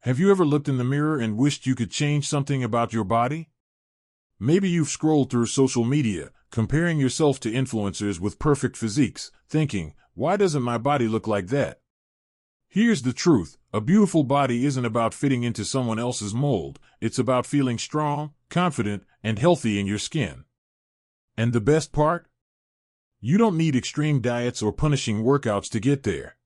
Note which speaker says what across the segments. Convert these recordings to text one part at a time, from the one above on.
Speaker 1: Have you ever looked in the mirror and wished you could change something about your body? Maybe you've scrolled through social media, comparing yourself to influencers with perfect physiques, thinking, why doesn't my body look like that? Here's the truth. A beautiful body isn't about fitting into someone else's mold. It's about feeling strong, confident, and healthy in your skin. And the best part? You don't need extreme diets or punishing workouts to get there.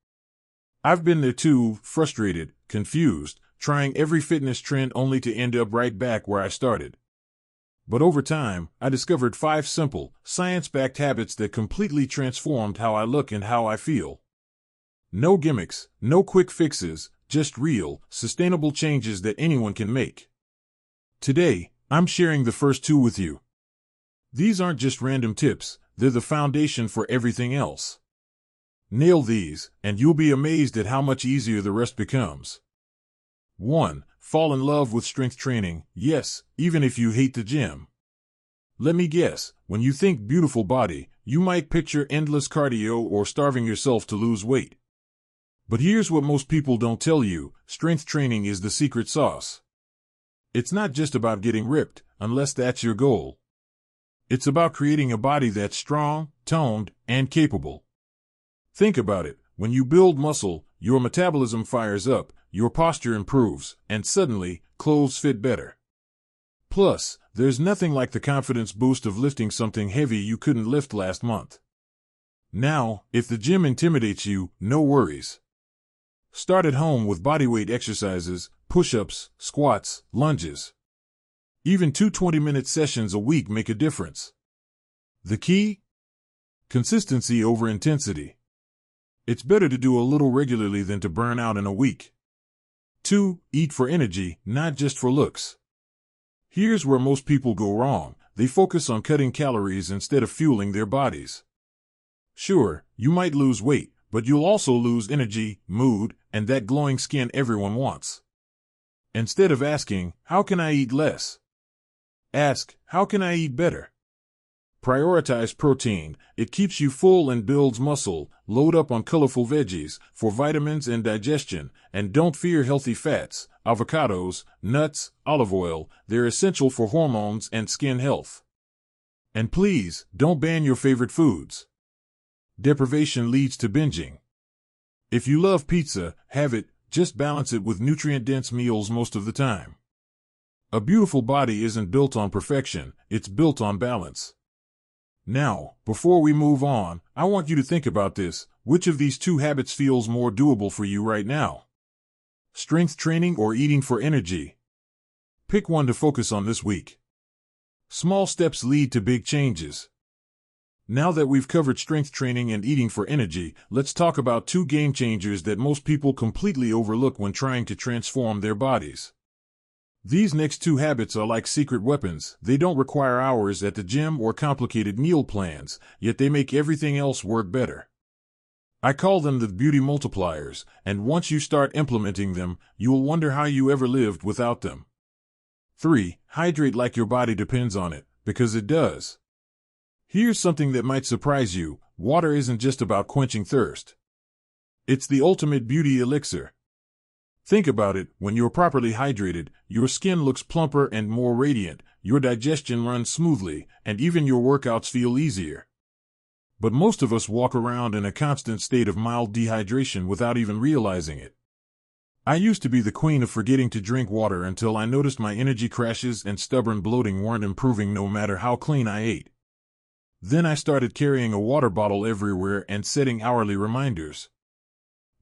Speaker 1: I've been there too, frustrated, confused, trying every fitness trend only to end up right back where I started. But over time, I discovered 5 simple, science-backed habits that completely transformed how I look and how I feel. No gimmicks, no quick fixes, just real, sustainable changes that anyone can make. Today, I'm sharing the first 2 with you. These aren't just random tips, they're the foundation for everything else. Nail these, and you'll be amazed at how much easier the rest becomes. 1. Fall in love with strength training, yes, even if you hate the gym. Let me guess, when you think beautiful body, you might picture endless cardio or starving yourself to lose weight. But here's what most people don't tell you, strength training is the secret sauce. It's not just about getting ripped, unless that's your goal. It's about creating a body that's strong, toned, and capable. Think about it, when you build muscle, your metabolism fires up, your posture improves, and suddenly, clothes fit better. Plus, there's nothing like the confidence boost of lifting something heavy you couldn't lift last month. Now, if the gym intimidates you, no worries. Start at home with bodyweight exercises, push-ups, squats, lunges. Even 2 20-minute sessions a week make a difference. The key? Consistency over intensity. It's better to do a little regularly than to burn out in a week. 2. Eat for energy, not just for looks. Here's where most people go wrong. They focus on cutting calories instead of fueling their bodies. Sure, you might lose weight, but you'll also lose energy, mood, and that glowing skin everyone wants. Instead of asking, how can I eat less? Ask, how can I eat better? Prioritize protein. It keeps you full and builds muscle. Load up on colorful veggies for vitamins and digestion, and don't fear healthy fats. Avocados, nuts, olive oil, they're essential for hormones and skin health. And please, don't ban your favorite foods. Deprivation leads to binging. If you love pizza, have it, just balance it with nutrient-dense meals most of the time. A beautiful body isn't built on perfection, it's built on balance. Now, before we move on, I want you to think about this. Which of these 2 habits feels more doable for you right now? Strength training or eating for energy? Pick one to focus on this week. Small steps lead to big changes. Now that we've covered strength training and eating for energy, let's talk about 2 game changers that most people completely overlook when trying to transform their bodies. These next 2 habits are like secret weapons. They don't require hours at the gym or complicated meal plans, yet they make everything else work better. I call them the beauty multipliers, and once you start implementing them, you'll wonder how you ever lived without them. 3. Hydrate like your body depends on it, because it does. Here's something that might surprise you. Water isn't just about quenching thirst. It's the ultimate beauty elixir. Think about it, when you're properly hydrated, your skin looks plumper and more radiant, your digestion runs smoothly, and even your workouts feel easier. But most of us walk around in a constant state of mild dehydration without even realizing it. I used to be the queen of forgetting to drink water until I noticed my energy crashes and stubborn bloating weren't improving no matter how clean I ate. Then I started carrying a water bottle everywhere and setting hourly reminders.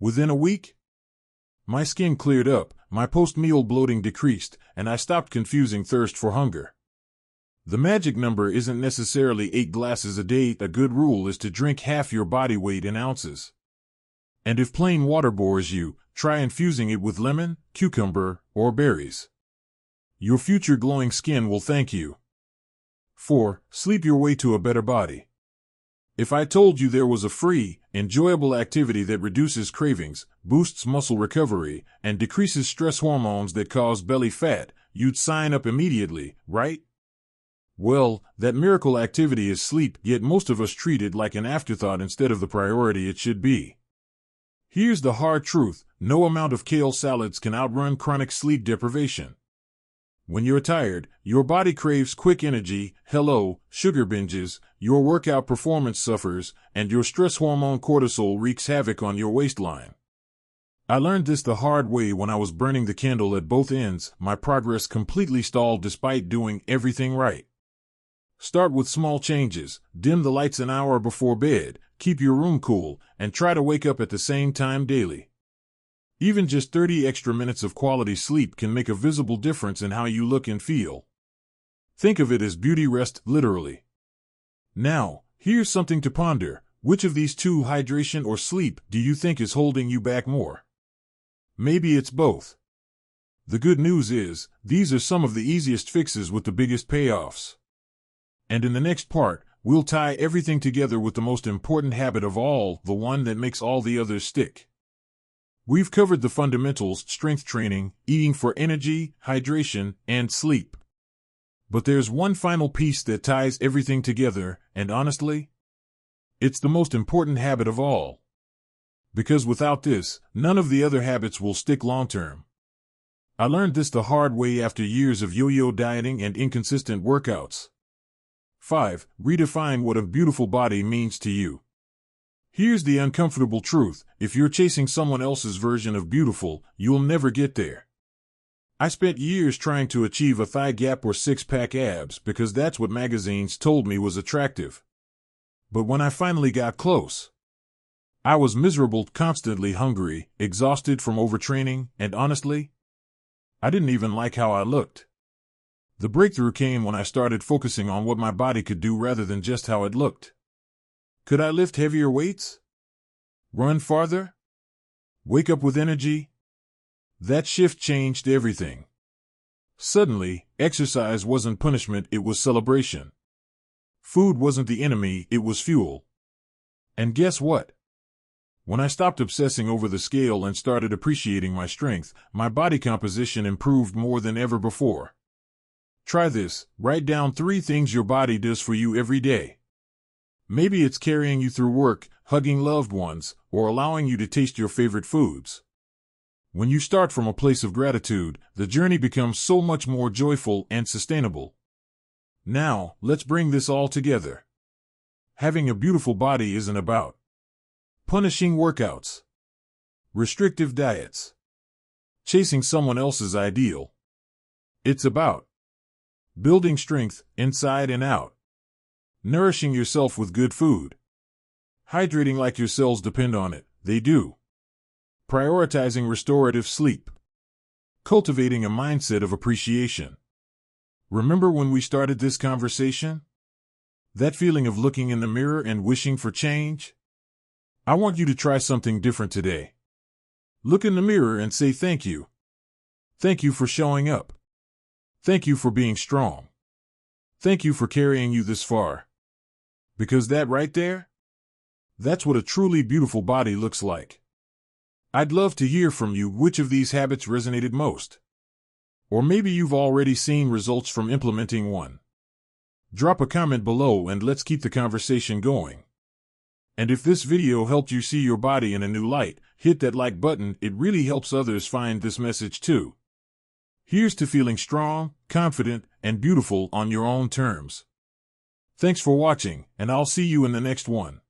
Speaker 1: Within a week, my skin cleared up, my post-meal bloating decreased, and I stopped confusing thirst for hunger. The magic number isn't necessarily 8 glasses a day. A good rule is to drink half your body weight in ounces. And if plain water bores you, try infusing it with lemon, cucumber, or berries. Your future glowing skin will thank you. 4. Sleep your way to a better body. If I told you there was a free, enjoyable activity that reduces cravings, boosts muscle recovery, and decreases stress hormones that cause belly fat, you'd sign up immediately, right? Well, that miracle activity is sleep, yet most of us treat it like an afterthought instead of the priority it should be. Here's the hard truth: no amount of kale salads can outrun chronic sleep deprivation. When you're tired, your body craves quick energy, sugar binges, your workout performance suffers, and your stress hormone cortisol wreaks havoc on your waistline. I learned this the hard way when I was burning the candle at both ends. My progress completely stalled despite doing everything right. Start with small changes: dim the lights an hour before bed, keep your room cool, and try to wake up at the same time daily. Even just 30 extra minutes of quality sleep can make a visible difference in how you look and feel. Think of it as beauty rest, literally. Now, here's something to ponder. Which of these two, hydration or sleep, do you think is holding you back more? Maybe it's both. The good news is, these are some of the easiest fixes with the biggest payoffs. And in the next part, we'll tie everything together with the most important habit of all, the one that makes all the others stick. We've covered the fundamentals: strength training, eating for energy, hydration, and sleep. But there's one final piece that ties everything together, and honestly, it's the most important habit of all. Because without this, none of the other habits will stick long-term. I learned this the hard way after years of yo-yo dieting and inconsistent workouts. 5. Redefine what a beautiful body means to you. Here's the uncomfortable truth: if you're chasing someone else's version of beautiful, you'll never get there. I spent years trying to achieve a thigh gap or six-pack abs because that's what magazines told me was attractive. But when I finally got close, I was miserable, constantly hungry, exhausted from overtraining, and honestly, I didn't even like how I looked. The breakthrough came when I started focusing on what my body could do rather than just how it looked. Could I lift heavier weights? Run farther? Wake up with energy? That shift changed everything. Suddenly, exercise wasn't punishment, it was celebration. Food wasn't the enemy, it was fuel. And guess what? When I stopped obsessing over the scale and started appreciating my strength, my body composition improved more than ever before. Try this: write down 3 things your body does for you every day. Maybe it's carrying you through work, hugging loved ones, or allowing you to taste your favorite foods. When you start from a place of gratitude, the journey becomes so much more joyful and sustainable. Now, let's bring this all together. Having a beautiful body isn't about punishing workouts, restrictive diets, chasing someone else's ideal. It's about building strength inside and out, nourishing yourself with good food, hydrating like your cells depend on it, they do, prioritizing restorative sleep, cultivating a mindset of appreciation. Remember when we started this conversation? That feeling of looking in the mirror and wishing for change? I want you to try something different today. Look in the mirror and say thank you. Thank you for showing up. Thank you for being strong. Thank you for carrying you this far. Because that right there, that's what a truly beautiful body looks like. I'd love to hear from you which of these habits resonated most. Or maybe you've already seen results from implementing one. Drop a comment below and let's keep the conversation going. And if this video helped you see your body in a new light, hit that like button, it really helps others find this message too. Here's to feeling strong, confident, and beautiful on your own terms. Thanks for watching, and I'll see you in the next one.